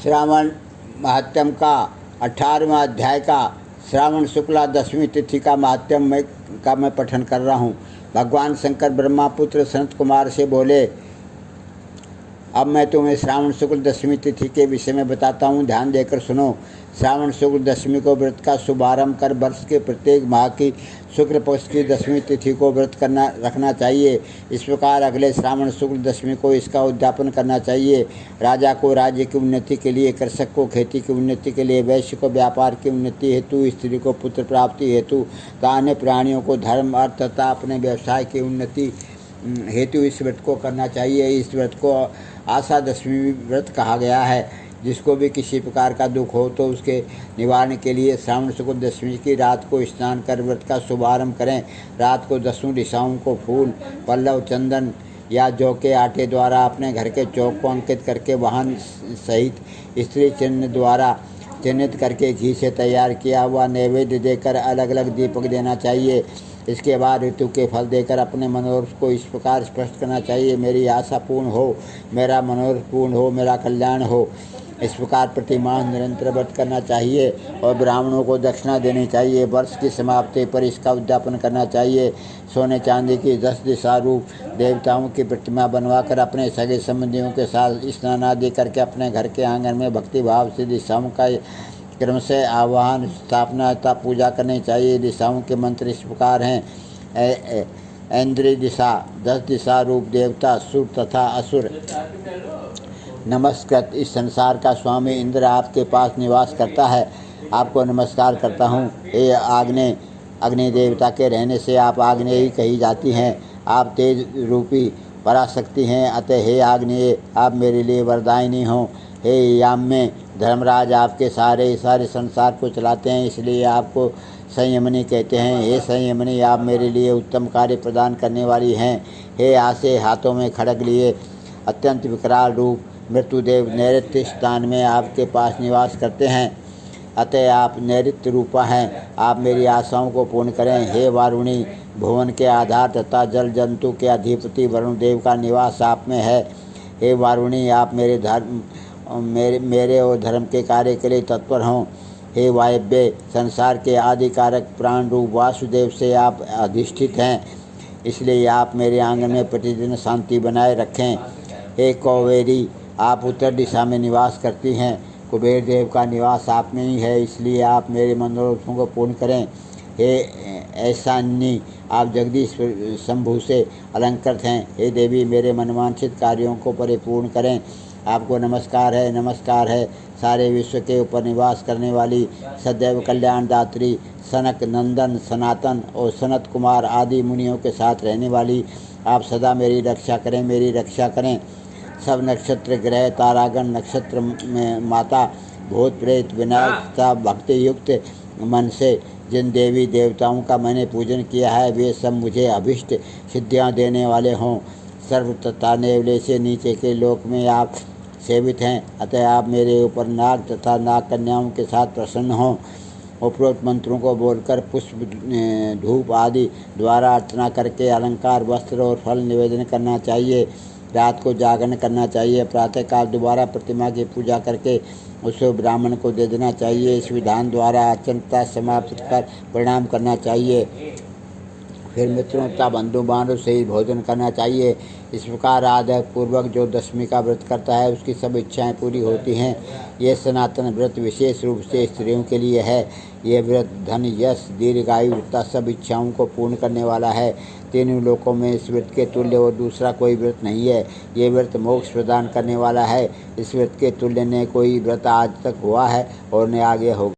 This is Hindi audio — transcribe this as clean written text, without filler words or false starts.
श्रावण महात्म्य का 18वां अध्याय का श्रावण शुक्ला 10वीं तिथि का महात्म्य का मैं पठन कर रहा हूँ। भगवान शंकर ब्रह्मापुत्र सनत कुमार से बोले, अब मैं तुम्हें श्रावण शुक्ल 10वीं तिथि के विषय में बताता हूँ, ध्यान देकर सुनो। श्रावण शुक्ल 10वीं को व्रत का शुभारंभ कर वर्ष के प्रत्येक माह की शुक्ल पक्ष की 10वीं तिथि को व्रत रखना चाहिए। इस प्रकार अगले श्रावण शुक्ल 10वीं को इसका उद्यापन करना चाहिए। राजा को राज्य की उन्नति के लिए, कृषक को खेती की उन्नति के लिए, वैश्य को व्यापार की उन्नति हेतु, स्त्री को पुत्र प्राप्ति हेतु तथा अन्य प्राणियों को धर्म अर्थ तथा अपने व्यवसाय की उन्नति हेतु इस व्रत को करना चाहिए। इस व्रत को आशा दशमी व्रत कहा गया है। जिसको भी किसी प्रकार का दुख हो तो उसके निवारण के लिए श्रावण शुक्ल 10वीं की रात को स्नान कर व्रत का शुभारंभ करें। रात को 10 दिशाओं को फूल, पल्लव, चंदन या जौ के आटे द्वारा अपने घर के चौक को अंकित करके वाहन सहित स्त्री चिन्ह द्वारा चिन्हित करके घी से तैयार किया हुआ नैवेद्य देकर अलग अलग दीपक देना चाहिए। इसके बाद ऋतु के फल देकर अपने मनोरथ को इस प्रकार स्पष्ट करना चाहिए, मेरी आशा पूर्ण हो, मेरा मनोरथ पूर्ण हो, मेरा कल्याण हो। इस प्रकार प्रतिमाह निरंतर व्रत करना चाहिए और ब्राह्मणों को दक्षिणा देनी चाहिए। वर्ष की समाप्ति पर इसका उद्यापन करना चाहिए। सोने चांदी की 10 दिशा रूप देवताओं की प्रतिमा बनवाकर अपने सगे संबंधियों के साथ स्नान आदि करके अपने घर के आंगन में भक्ति भाव से दिशाओं का क्रम से आवाहन, स्थापना तथा पूजा करनी चाहिए। दिशाओं के मंत्र इस प्रकार हैं। इंद्रिय दिशा 10 दिशा रूप देवता सुर तथा असुर नमस्कृत। इस संसार का स्वामी इंद्र आपके पास निवास करता है, आपको नमस्कार करता हूँ। हे आग्नेय, अग्नि देवता के रहने से आप आग्नेय ही कही जाती हैं। आप तेज रूपी पराशक्ति हैं, अतः हे आग्नेय आप मेरे लिए वरदायिनी हों। हे याम्य, धर्मराज आपके सारे संसार को चलाते हैं, इसलिए आपको संयमनी कहते हैं। हे संयमनी, आप मेरे लिए उत्तम कार्य प्रदान करने वाली हैं। हे आसे, हाथों में खड्ग लिए अत्यंत विकराल रूप मृत्युदेव नैऋत्य स्थान में आपके पास निवास करते हैं, अतः आप नैऋत्य रूपा हैं। आप मेरी आशाओं को पूर्ण करें। हे वारुणी, भुवन के आधार तथा जल जंतु के अधिपति वरुण देव का निवास आप में है। हे वारुणी, आप मेरे और धर्म के कार्य के लिए तत्पर हों। हे वायव्य, संसार के आदिकारक प्राण रूप वासुदेव से आप अधिष्ठित हैं, इसलिए आप मेरे आंगन में प्रतिदिन शांति बनाए रखें। हे कौवेरी, आप उत्तर दिशा में निवास करती हैं। कुबेर देव का निवास आप में ही है, इसलिए आप मेरे मनोरथों को पूर्ण करें। हे ऐशानी, आप जगदीश शंभु से अलंकृत हैं। हे देवी, मेरे मनवांछित कार्यों को परिपूर्ण करें। आपको नमस्कार है, नमस्कार है। सारे विश्व के ऊपर निवास करने वाली सदैव कल्याणदात्री सनक नंदन, सनातन और सनत कुमार आदि मुनियों के साथ रहने वाली आप सदा मेरी रक्षा करें, मेरी रक्षा करें। सब नक्षत्र ग्रह तारागण नक्षत्र में माता भूत प्रेत विनायक तथा भक्ति युक्त मन से जिन देवी देवताओं का मैंने पूजन किया है, वे सब मुझे अभिष्ट सिद्धियां देने वाले हों। सर्व तथा नेवले से नीचे के लोक में आप सेवित हैं, अतः आप मेरे ऊपर नाग तथा नाग कन्याओं के साथ प्रसन्न हों। उपरोक्त मंत्रों को बोलकर पुष्प धूप आदि द्वारा अर्चना करके अलंकार वस्त्र और फल निवेदन करना चाहिए। रात को जागरण करना चाहिए। प्रातःकाल दोबारा प्रतिमा की पूजा करके उसे ब्राह्मण को दे देना चाहिए। इस विधान द्वारा अर्चनता समाप्त कर प्रणाम करना चाहिए। फिर मित्रों तथा बंधु बांधव से ही भोजन करना चाहिए। इस प्रकार आदर पूर्वक जो 10वीं का व्रत करता है उसकी सब इच्छाएं पूरी होती हैं। यह सनातन व्रत विशेष रूप से स्त्रियों के लिए है। यह व्रत धन, यश, दीर्घायु तथा सब इच्छाओं को पूर्ण करने वाला है। तीनों लोकों में इस व्रत के तुल्य और दूसरा कोई व्रत नहीं है। ये व्रत मोक्ष प्रदान करने वाला है। इस व्रत के तुल्य ने कोई व्रत आज तक हुआ है और न आगे होगा।